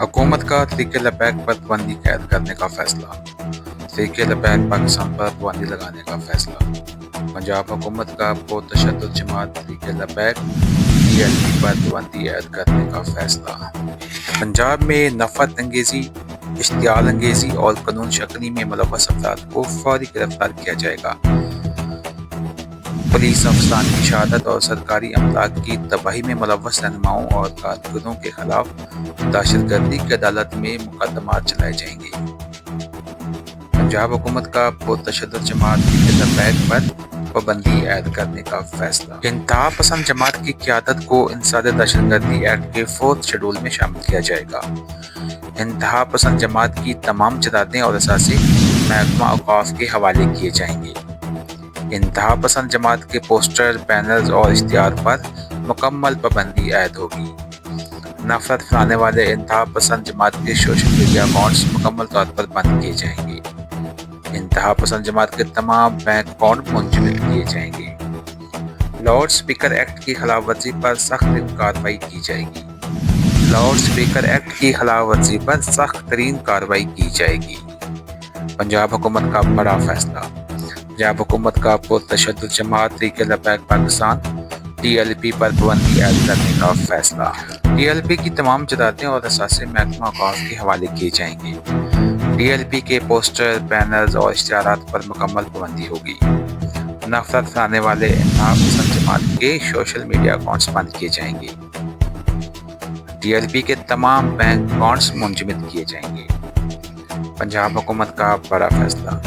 हुकूमत का तहरीक लबैक पर पाबंदी कैद करने का फैसला। तहरीक लबैक पाकिस्तान पर पाबंदी लगाने का फैसला। पंजाब हुकूमत का पुरतशद्दुद जमात तहरीक लबैक TLP पर पाबंदी ऐद करने का फैसला। पंजाब में नफरत अंगेज़ी, इश्तियाल अंगेज़ी और कानून शक्नी में मुलव्वस अफराद को फौरी गिरफ्तार किया जाएगा। पुलिस अफसरान की शहादत और सरकारी अमलाक की तबाही में मुलव्वस रहनुमाओं और कारकुनों के खिलाफ दहशतगर्दी की अदालत में मुकदमात चलाए जाएंगे। पंजाब हुकूमत का पुरतशद्दुद जमात तहरीक लबैक पर पाबंदी ऐद करने का फैसला। इंतहा पसंद जमात की क़यादत को इंसदाद दहशतगर्दी एक्ट के 4th शेड्यूल में शामिल किया जाएगा। इंतहा पसंद जमात की तमाम जदादें और असासे महकमा औक़ाफ़ के हवाले किए जाएंगे। इंतहा पसंद जमात के पोस्टर, बैनर्स और इश्तिहार पर मुकम्मल पाबंदी ऐद होगी। नफरत फैलाने वाले इंतहा पसंद जमात के सोशल मीडिया अकाउंट्स मुकम्मल तौर पर बंद किए जाएंगे। इंतहा पसंद जमात के तमाम बैंक अकाउंट मुंजमद किए जाएंगे। लाउड स्पीकर एक्ट की खिलाफ वर्जी पर सख्त कार्रवाई की जाएगी। लाउड स्पीकर एक्ट की खिलाफ वर्जी पर सख्त तरीन कार्रवाई की जाएगी। पंजाब हुकूमत का बड़ा फैसला। पंजाब हुकूमत का पुरतशद्दुद जमात तहरीक लबैक पाकिस्तान TLP पर पाबंदी ऐद करने का फैसला। TLP की तमाम जदादें और असासे महकमा औक़ाफ़ के हवाले किए जाएंगे। TLP के पोस्टर, बैनर्स और इश्तिहारात पर मुकम्मल पाबंदी होगी। नफरत फैलाने वाले इंतहा पसंद जमात के सोशल मीडिया अकाउंट्स बंद किए जाएंगे। TLP के तमाम बैंक अकाउंट्स मुंजमद किए जाएंगे। पंजाब हुकूमत का बड़ा फैसला।